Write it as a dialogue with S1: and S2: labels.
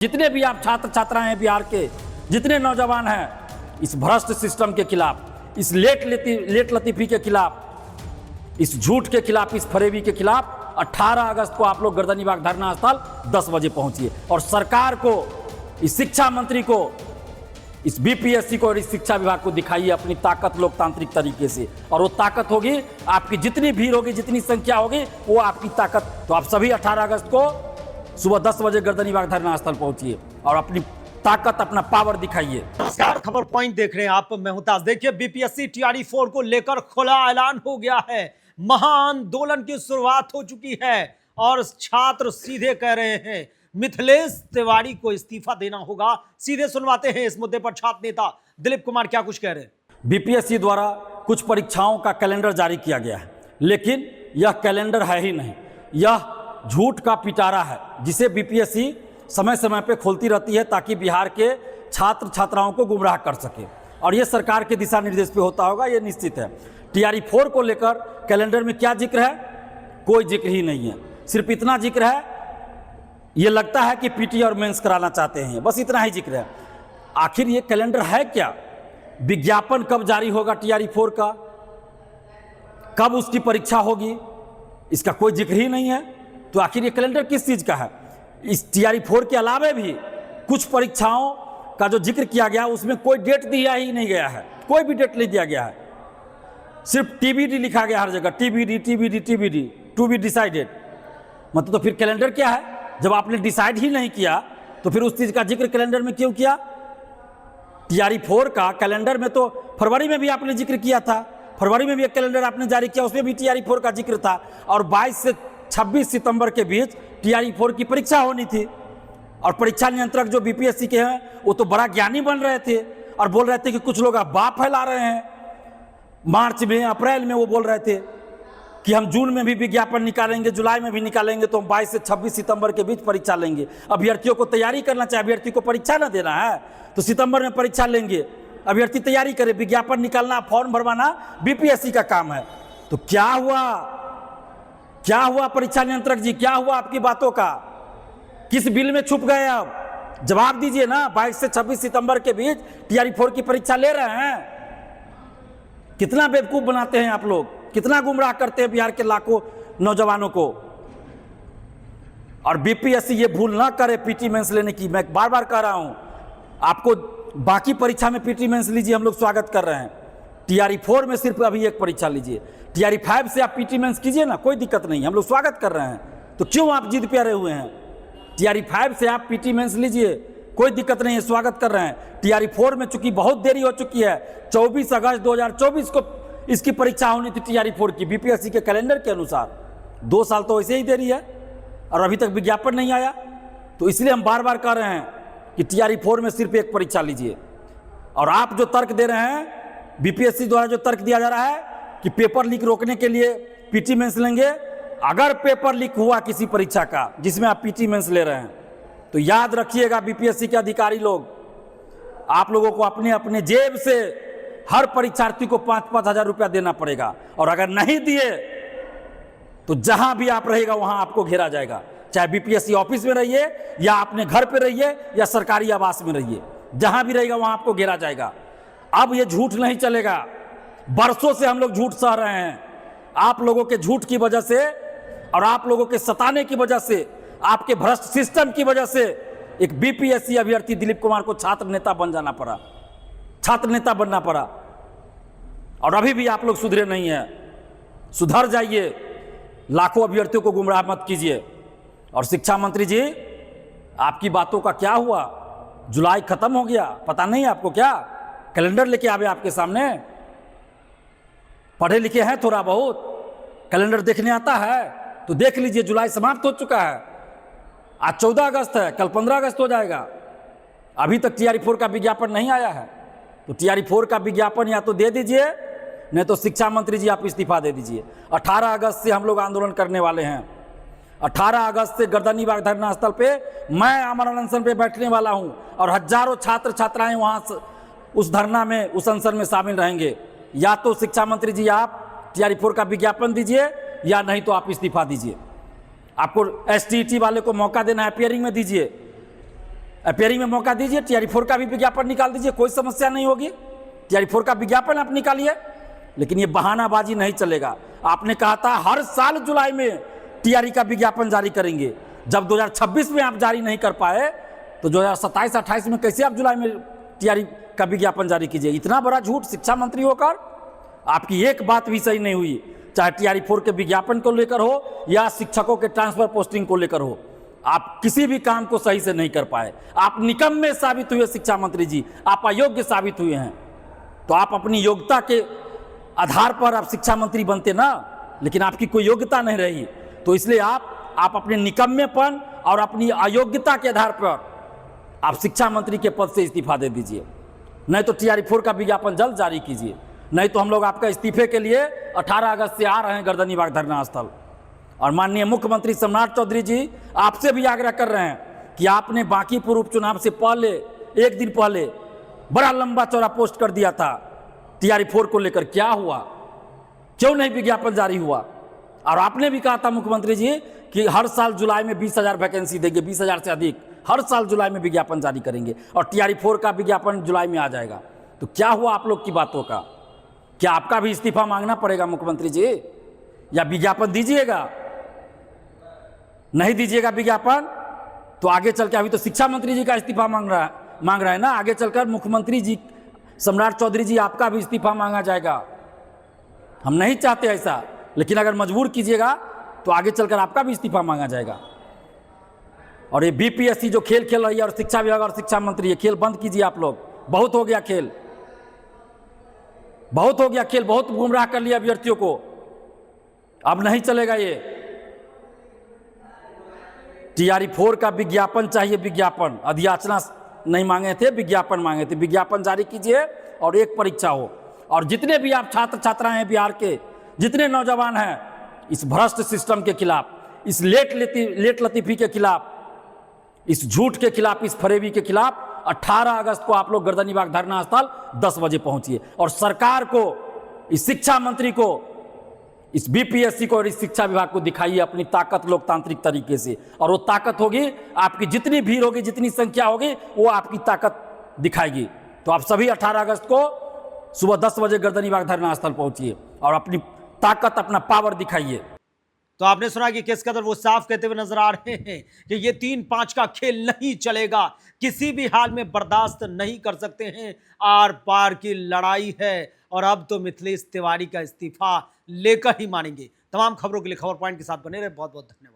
S1: जितने भी आप छात्र छात्राएं हैं बिहार के, जितने नौजवान हैं, इस भ्रष्ट सिस्टम के खिलाफ, इस लेट लतीफी के खिलाफ, इस झूठ के खिलाफ, इस फरेबी के खिलाफ 18 अगस्त को आप लोग गर्दनीबाग धरना स्थल 10 बजे पहुंचिए और सरकार को, इस शिक्षा मंत्री को, इस बीपीएससी को और इस शिक्षा विभाग को दिखाइए अपनी ताकत लोकतांत्रिक तरीके से। और वो ताकत होगी, आपकी जितनी भीड़ होगी, जितनी संख्या होगी, वो आपकी ताकत। तो आप सभी 18 अगस्त को सुबह 10 बजे गर्दनीबाग धरना स्थल पहुंचिए और अपनी ताकत, अपना पावर दिखाइए।
S2: नमस्कार, खबर पॉइंट देख रहे हैं आप, मैं हूं ताज। देखिए, बीपीएससी टीआरई 4 को लेकर खुला ऐलान हो गया है। महाआंदोलन की शुरुआत हो चुकी है और छात्र सीधे कह रहे हैं मिथिलेश तिवारी को इस्तीफा देना होगा। सीधे सुनवाते हैं इस मुद्दे पर छात्र नेता दिलीप कुमार क्या कुछ कह रहे हैं।
S1: बीपीएससी द्वारा कुछ परीक्षाओं का कैलेंडर जारी किया गया है, लेकिन यह कैलेंडर है ही नहीं, यह झूठ का पिटारा है, जिसे बीपीएससी समय समय पे खोलती रहती है ताकि बिहार के छात्र छात्राओं को गुमराह कर सके। और यह सरकार के दिशा निर्देश पे होता होगा, यह निश्चित है। टीआरई 4 को लेकर कैलेंडर में क्या जिक्र है? कोई जिक्र ही नहीं है। सिर्फ इतना जिक्र है, यह लगता है कि पीटी और मेंस कराना चाहते हैं, बस इतना ही जिक्र है। आखिर ये कैलेंडर है क्या? विज्ञापन कब जारी होगा टीआरई 4 का, कब उसकी परीक्षा होगी, इसका कोई जिक्र ही नहीं है। तो आखिर ये कैलेंडर किस चीज़ का है? इस टीआरई 4 के अलावे भी कुछ परीक्षाओं का जो जिक्र किया गया उसमें कोई डेट दिया ही नहीं गया है, कोई भी डेट नहीं दिया गया है। सिर्फ टीबीडी लिखा गया हर जगह, TBD TBD TBD, to be decided. मतलब तो फिर कैलेंडर क्या है? जब आपने डिसाइड ही नहीं किया तो फिर उस चीज़ का जिक्र कैलेंडर में क्यों किया? टीआरई 4 का कैलेंडर में तो फरवरी में भी आपने जिक्र किया था, फरवरी में भी एक कैलेंडर आपने जारी किया, उसमें भी टीआरई 4 का जिक्र था। और 22 से 26 सितंबर के बीच टीआरई 4 की परीक्षा होनी थी। और परीक्षा नियंत्रक जो बीपीएससी के हैं वो तो बड़ा ज्ञानी बन रहे थे और बोल रहे थे कि कुछ लोग अफवाह फैला रहे हैं। मार्च में, अप्रैल में वो बोल रहे थे कि हम जून में भी विज्ञापन निकालेंगे, जुलाई में भी निकालेंगे, तो हम 22 से 26 सितंबर के बीच परीक्षा लेंगे। अभ्यर्थियों को तैयारी करना चाहिए, अभ्यर्थी को परीक्षा ना देना है तो सितंबर में परीक्षा लेंगे। अभ्यर्थी तैयारी करे, विज्ञापन निकालना, फॉर्म भरवाना बीपीएससी का काम है। तो क्या हुआ? क्या हुआ परीक्षा नियंत्रक जी, क्या हुआ आपकी बातों का? किस बिल में छुप गए? अब जवाब दीजिए ना। 22 से 26 सितंबर के बीच टीआरई 4 की परीक्षा ले रहे हैं। कितना बेवकूफ बनाते हैं आप लोग, कितना गुमराह करते हैं बिहार के लाखों नौजवानों को। और बीपीएससी ये भूल ना करे पीटी मेंस लेने की। मैं बार बार कह रहा हूं आपको, बाकी परीक्षा में पीटी मेंस लीजिए, हम लोग स्वागत कर रहे हैं। टीआरई 4 में सिर्फ अभी एक परीक्षा लीजिए। टीआरई 5 से आप पीटी मेंस कीजिए ना, कोई दिक्कत नहीं, हम लोग स्वागत कर रहे हैं। तो क्यों आप जिद पे अड़े हुए हैं? टीआरई 5 से आप पीटी मेंस लीजिए, कोई दिक्कत नहीं है, स्वागत कर रहे हैं। टीआरई 4 में चूंकि बहुत देरी हो चुकी है, 24 अगस्त 2024 को इसकी परीक्षा होनी थी टीआरई 4 की, बीपीएससी के कैलेंडर के अनुसार। 2 साल तो ऐसे ही देरी है और अभी तक विज्ञापन नहीं आया। तो इसलिए हम बार बार कह रहे हैं कि टीआरई 4 में सिर्फ एक परीक्षा लीजिए। और आप जो तर्क दे रहे हैं, बीपीएससी द्वारा जो तर्क दिया जा रहा है कि पेपर लीक रोकने के लिए पीटी मेंस लेंगे, अगर पेपर लीक हुआ किसी परीक्षा का जिसमें आप पीटी मेंस ले रहे हैं, तो याद रखिएगा बीपीएससी के अधिकारी लोग, आप लोगों को अपने अपने जेब से हर परीक्षार्थी को 5-5 हजार रुपया देना पड़ेगा। और अगर नहीं दिए तो जहां भी आप रहेगा वहां आपको घेरा जाएगा। चाहे बीपीएससी ऑफिस में रहिए या अपने घर पे रहिए या सरकारी आवास में रहिए, जहां भी रहेगा वहां आपको घेरा जाएगा। अब ये झूठ नहीं चलेगा। बरसों से हम लोग झूठ सह रहे हैं। आप लोगों के झूठ की वजह से और आप लोगों के सताने की वजह से, आपके भ्रष्ट सिस्टम की वजह से एक बीपीएससी अभ्यर्थी दिलीप कुमार को छात्र नेता बन जाना पड़ा, छात्र नेता बनना पड़ा। और अभी भी आप लोग सुधरे नहीं हैं। सुधर जाइए, लाखों अभ्यर्थियों को गुमराह मत कीजिए। और शिक्षा मंत्री जी, आपकी बातों का क्या हुआ? जुलाई खत्म हो गया, पता नहीं आपको क्या? कैलेंडर लेके आवे आपके सामने। पढ़े लिखे हैं थोड़ा बहुत, कैलेंडर देखने आता है तो देख लीजिए। जुलाई समाप्त हो चुका है, आज 14 अगस्त है, कल 15 अगस्त हो जाएगा। अभी तक टीआरई 4 का विज्ञापन नहीं आया है। तो टीआरई 4 का विज्ञापन या तो दे दीजिए, नहीं तो शिक्षा मंत्री जी आप इस्तीफा दे दीजिए। 18 अगस्त से हम लोग आंदोलन करने वाले हैं। 18 अगस्त से गर्दनीबाग धरना स्थल पे मैं आमरण अनशन पे बैठने वाला हूं और हजारों छात्र छात्राएं वहां उस धरना में, उस अनशन में शामिल रहेंगे। या तो शिक्षा मंत्री जी आप टीआरई 4 का विज्ञापन दीजिए या नहीं तो आप इस्तीफा दीजिए। आपको एसटीईटी वाले को मौका देना है, अपियरिंग में दीजिए। अपेयरिंग में मौका दीजिए, टीआरई 4 का भी विज्ञापन निकाल दीजिए, कोई समस्या नहीं होगी। टीआरई 4 का विज्ञापन आप निकालिए, लेकिन ये बहानाबाजी नहीं चलेगा। आपने कहा था हर साल जुलाई में टीआरई का विज्ञापन जारी करेंगे, जब 2026 में आप जारी नहीं कर पाए तो 2027-28 में कैसे आप जुलाई में टीआरई का विज्ञापन जारी कीजिए? इतना बड़ा झूठ शिक्षा मंत्री होकर आपकी एक बात भी सही नहीं हुई, चाहे टीआरई 4 के विज्ञापन को लेकर हो या शिक्षकों के ट्रांसफर पोस्टिंग को लेकर हो। आप किसी भी काम को सही से नहीं कर पाए। आप निकम्मे साबित हुए शिक्षा मंत्री जी, आप अयोग्य साबित हुए हैं। तो आप अपनी योग्यता के आधार पर आप शिक्षा मंत्री बनते ना, लेकिन आपकी कोई योग्यता नहीं रही, तो इसलिए आप अपने निकम्मेपन और अपनी अयोग्यता के आधार पर आप शिक्षा मंत्री के पद से इस्तीफा दे दीजिए, नहीं तो टीआरई 4 का विज्ञापन जल्द जारी कीजिए। नहीं तो हम लोग आपका इस्तीफे के लिए 18 अगस्त से आ रहे हैं गर्दनीबाग धरना स्थल। और माननीय मुख्यमंत्री सम्राट चौधरी जी आपसे भी आग्रह कर रहे हैं कि आपने बांकीपुर उपचुनाव से पहले एक दिन पहले बड़ा लंबा चौड़ा पोस्ट कर दिया था टीआरई 4 को लेकर, क्या हुआ? क्यों नहीं विज्ञापन जारी हुआ? और आपने भी कहा था मुख्यमंत्री जी कि हर साल जुलाई में 20,000 वैकेंसी देंगे, 20,000 से अधिक हर साल जुलाई में विज्ञापन जारी करेंगे और टीआरई 4 का विज्ञापन जुलाई में आ जाएगा। तो क्या हुआ आप लोग की बातों का? क्या आपका भी इस्तीफा मांगना पड़ेगा मुख्यमंत्री जी, या विज्ञापन दीजिएगा? नहीं दीजिएगा विज्ञापन तो आगे चल के, अभी तो शिक्षा मंत्री जी का इस्तीफा मांग रहा है ना, आगे चलकर मुख्यमंत्री जी सम्राट चौधरी जी आपका भी इस्तीफा मांगा जाएगा। हम नहीं चाहते ऐसा, लेकिन अगर मजबूर कीजिएगा तो आगे चलकर आपका भी इस्तीफा मांगा जाएगा। और ये बीपीएससी जो खेल खेल रही है और शिक्षा विभाग और शिक्षा मंत्री, ये खेल बंद कीजिए आप लोग। बहुत हो गया खेल, बहुत हो गया खेल, बहुत गुमराह कर लिया अभ्यर्थियों को, अब नहीं चलेगा ये। टीआरई 4 का विज्ञापन चाहिए, विज्ञापन। अधियाचना नहीं मांगे थे, विज्ञापन मांगे थे। विज्ञापन जारी कीजिए और एक परीक्षा हो। और जितने भी आप छात्र छात्राएं हैं बिहार के, जितने नौजवान हैं, इस भ्रष्ट सिस्टम के खिलाफ, इस लेट लतीफी के खिलाफ, इस झूठ के खिलाफ, इस फरेबी के खिलाफ 18 अगस्त को आप लोग गर्दनीबाग धरना स्थल 10 बजे पहुंचिए और सरकार को, इस शिक्षा मंत्री को, इस बीपीएससी को और इस शिक्षा विभाग को दिखाइए अपनी ताकत लोकतांत्रिक तरीके से। और वो ताकत होगी, आपकी जितनी भीड़ होगी, जितनी संख्या होगी, वो आपकी ताकत दिखाएगी। तो आप सभी 18 अगस्त को सुबह 10 बजे गर्दनीबाग धरना स्थल पहुंचिए और अपनी ताकत, अपना पावर दिखाइए।
S2: तो आपने सुना कि किस कदर वो साफ कहते हुए नजर आ रहे हैं कि ये 3-5 का खेल नहीं चलेगा, किसी भी हाल में बर्दाश्त नहीं कर सकते हैं। आर पार की लड़ाई है और अब तो मिथिलेश तिवारी का इस्तीफा लेकर ही मानेंगे। तमाम खबरों के लिए खबर पॉइंट के साथ बने रहे। बहुत बहुत धन्यवाद।